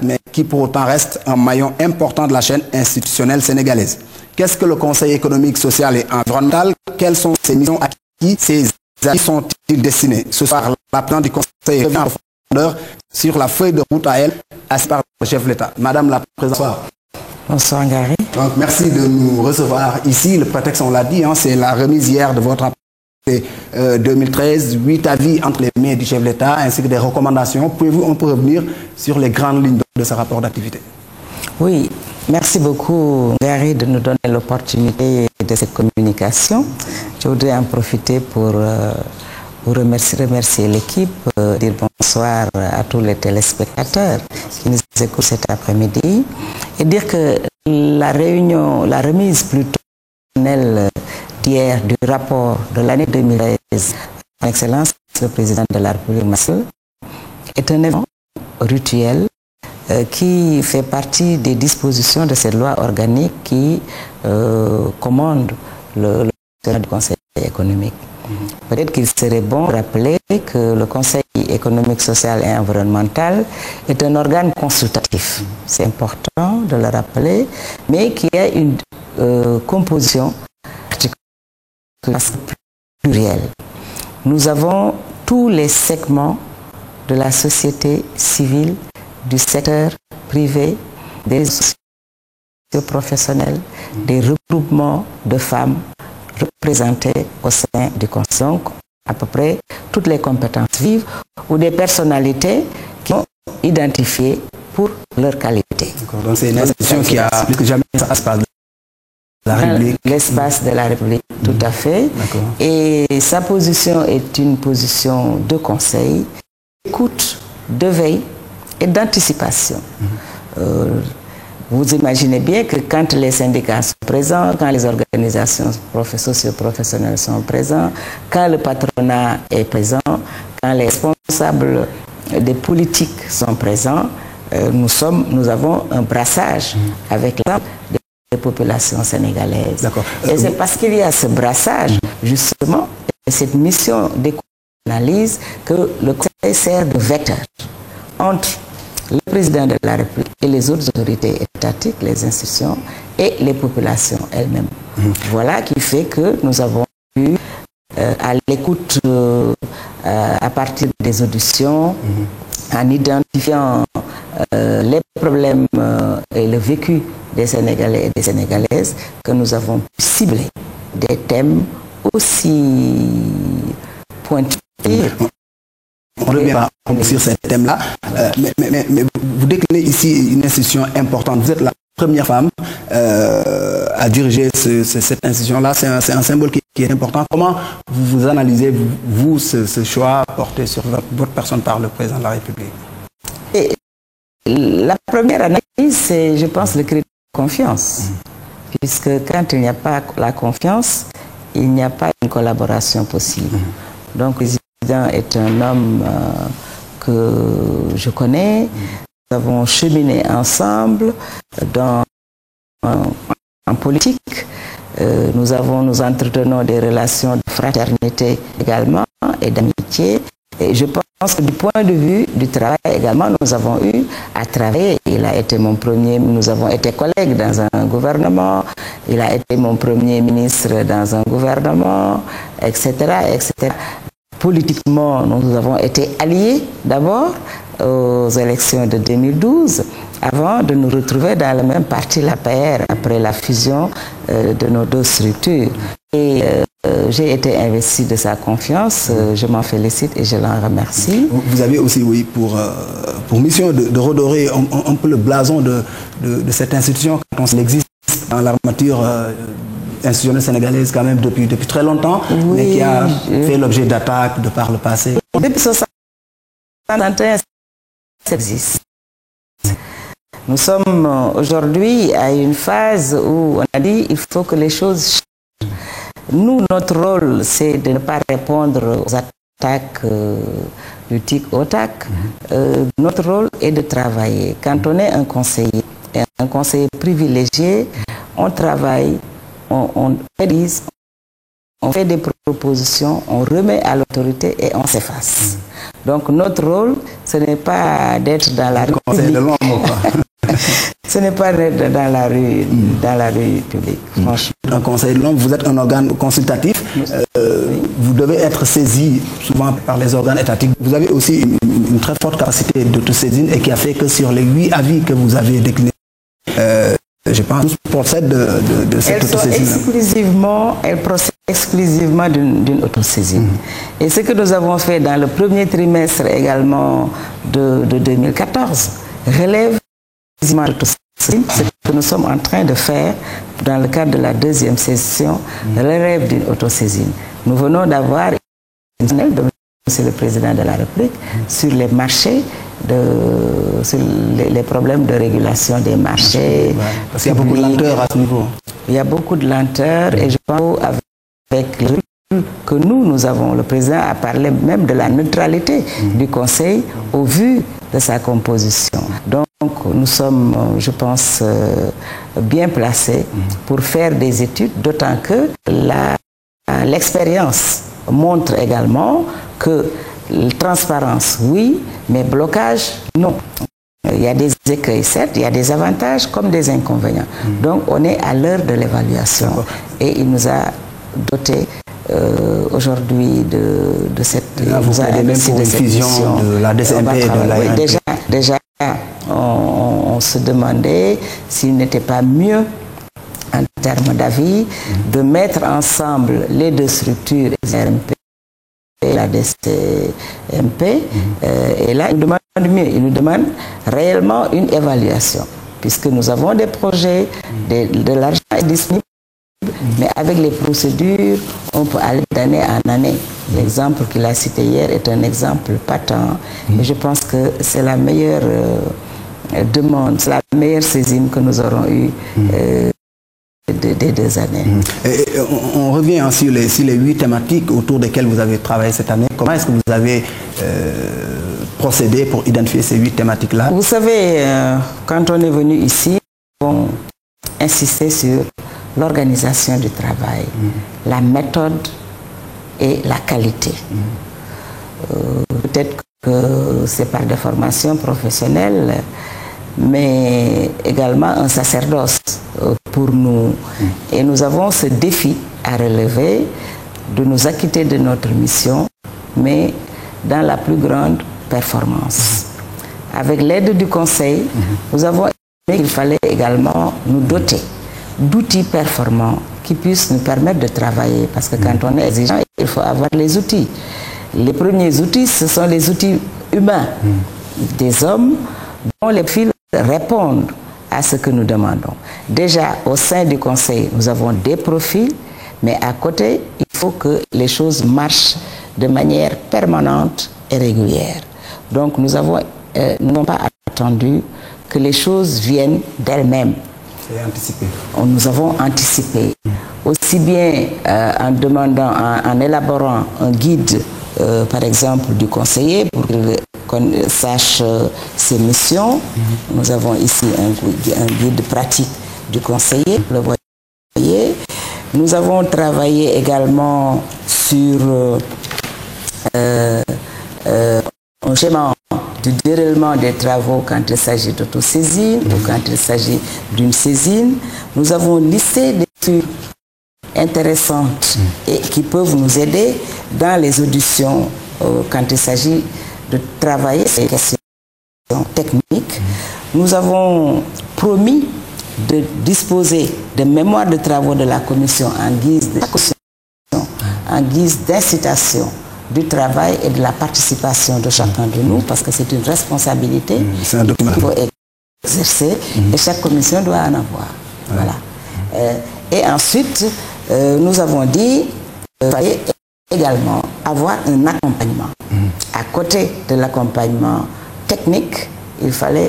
mais qui pour autant reste un maillon important de la chaîne institutionnelle sénégalaise. Qu'est-ce que le Conseil économique, social et environnemental? Quelles sont ses missions, à qui ces avis sont-ils destinés? Ce soir, la présidente du Conseil revient en profondeur sur la feuille de route à elle, assise par le chef de l'État. Madame la présidente, bonsoir. Bonsoir Ngari. Donc, merci de nous recevoir ici. Le prétexte, on l'a dit, c'est la remise hier de votre rapport 2013, 8 avis entre les mains du chef de l'État ainsi que des recommandations. Pouvez-vous un peu revenir sur les grandes lignes de ce rapport d'activité? Oui, merci beaucoup Ngari de nous donner l'opportunité de cette communication. Je voudrais en profiter pour vous remercier l'équipe, dire bonsoir à tous les téléspectateurs qui nous écoutent cet après-midi et dire que la remise plutôt d'hier du rapport de l'année 2013, son Excellence le Président de la République est un événement rituel qui fait partie des dispositions de cette loi organique qui commande le du Conseil économique. Peut-être qu'il serait bon de rappeler que le Conseil économique, social et environnemental est un organe consultatif. C'est important de le rappeler, mais qui a une composition plurielle. Nous avons tous les segments de la société civile, du secteur privé, des associations professionnelles, des regroupements de femmes représentés au sein du Conseil. Donc, à peu près toutes les compétences vives ou des personnalités qui sont identifiées pour leur qualité. Donc c'est une institution qui a plus que jamais l'espace de la République. L'espace de la République, tout à fait. Et sa position est une position de conseil, d'écoute, de veille et d'anticipation. Vous imaginez bien que quand les syndicats sont présents, quand les organisations socio-professionnelles sont présentes, quand le patronat est présent, quand les responsables des politiques sont présents, nous avons un brassage avec l'ensemble des populations sénégalaises. Et c'est parce qu'il y a ce brassage, justement, et cette mission d'écoute-analyse que le Conseil sert de vecteur entre le président de la République et les autres autorités étatiques, les institutions et les populations elles-mêmes. Voilà qui fait que nous avons eu à l'écoute à partir des auditions, en identifiant les problèmes et le vécu des Sénégalais et des Sénégalaises, que nous avons pu cibler des thèmes aussi pointus. On revient sur ces thèmes-là, mais vous déclinez ici une institution importante. Vous êtes la première femme à diriger cette institution-là. C'est un symbole qui est important. Comment vous analysez, vous, ce choix porté sur votre personne par le président de la République? Et la première analyse, c'est, je pense, le critère de confiance. Puisque quand il n'y a pas la confiance, il n'y a pas une collaboration possible. Donc, le président est un homme que je connais. Nous avons cheminé ensemble en politique. Nous entretenons des relations de fraternité également et d'amitié. Et je pense que du point de vue du travail également, nous avons eu à travailler. Il a été nous avons été collègues dans un gouvernement, il a été mon premier ministre dans un gouvernement, etc., etc. Politiquement, nous avons été alliés d'abord aux élections de 2012, avant de nous retrouver dans le même parti, l'APR, après la fusion de nos deux structures. Et j'ai été investi de sa confiance, je m'en félicite et je l'en remercie. Vous avez aussi, oui, pour mission de redorer un peu le blason de cette institution, quand on existe dans l'armature institutionnelle sénégalaise quand même depuis très longtemps, oui, mais qui a fait l'objet d'attaques de par le passé. Depuis 1961, ça existe. Nous sommes aujourd'hui à une phase où on a dit il faut que les choses changent. Nous, notre rôle, c'est de ne pas répondre aux attaques du tic au tac. Notre rôle est de travailler. Quand on est un conseiller privilégié, on travaille, on réalise, on fait des propositions, on remet à l'autorité et on s'efface. Donc notre rôle, ce n'est pas d'être dans la rue publique. Ce n'est pas d'être dans la rue publique, franchement. Un conseil de l'homme, vous êtes un organe consultatif. Vous devez être saisi souvent par les organes étatiques. Vous avez aussi une très forte capacité d'autosaisine et qui a fait que sur les 8 avis que vous avez déclinés, je pense tous procèdent de cette autosaisine. Elles procèdent exclusivement d'une autosaisine. Et ce que nous avons fait dans le premier trimestre également de 2014 relève exclusivement de l'autosaisine. Ce que nous sommes en train de faire dans le cadre de la deuxième session relève d'une autosaisine. Nous venons d'avoir une de Monsieur le Président de la République sur les marchés, sur les problèmes de régulation des marchés. Parce qu'il y a beaucoup de lenteur à ce niveau. Il y a beaucoup de lenteur et je pense avec le recul que nous avons, le Président a parlé même de la neutralité du Conseil au vu de sa composition. Donc nous sommes, je pense, bien placés pour faire des études, d'autant que l'expérience montre également que la transparence, oui, mais blocage, non. Il y a des écueils, certes, il y a des avantages comme des inconvénients. Donc on est à l'heure de l'évaluation. Et il nous a doté aujourd'hui de cette... Là, vous avez même pour une fusion de la DCMP et de la oui, déjà, on se demandait s'il n'était pas mieux en termes d'avis, de mettre ensemble les deux structures, DCMP et la DCMP. Et là, il nous demande mieux, il nous demande réellement une évaluation, puisque nous avons des projets, de l'argent est disponible, mais avec les procédures, on peut aller d'année en année. L'exemple qu'il a cité hier est un exemple patent, et je pense que c'est la meilleure demande, c'est la meilleure saisine que nous aurons eue des 2 années. Et on revient sur les 8 thématiques autour desquelles vous avez travaillé cette année. Comment est-ce que vous avez procédé pour identifier ces 8 thématiques-là? Vous savez, quand on est venu ici, on insistait sur l'organisation du travail, la méthode et la qualité. Peut-être que c'est par des formations professionnelles, mais également un sacerdoce pour nous. Et nous avons ce défi à relever de nous acquitter de notre mission, mais dans la plus grande performance. Avec l'aide du Conseil, nous avons estimé qu'il fallait également nous doter d'outils performants qui puissent nous permettre de travailler. Parce que quand on est exigeant, il faut avoir les outils. Les premiers outils, ce sont les outils humains, des hommes dont les profils répondent à ce que nous demandons. Déjà, au sein du Conseil, nous avons des profils, mais à côté, il faut que les choses marchent de manière permanente et régulière. Donc, nous n'avons pas attendu que les choses viennent d'elles-mêmes. C'est anticipé. Nous avons anticipé, aussi bien en élaborant un guide, par exemple, du conseiller, pour qu'on sache ses missions. Nous avons ici un guide pratique du conseiller, le voyez. Nous avons travaillé également sur un schéma du déroulement des travaux quand il s'agit d'autosaisine ou quand il s'agit d'une saisine. Nous avons listé des études intéressantes et qui peuvent nous aider dans les auditions quand il s'agit de travailler ces questions techniques. Nous avons promis de disposer de mémoires de travaux de la commission en guise d'incitation du travail et de la participation de chacun de nous, parce que c'est une responsabilité qu'il faut exercer et chaque commission doit en avoir. Voilà. Et ensuite, nous avons dit qu'il fallait également avoir un accompagnement. À côté de l'accompagnement technique, il fallait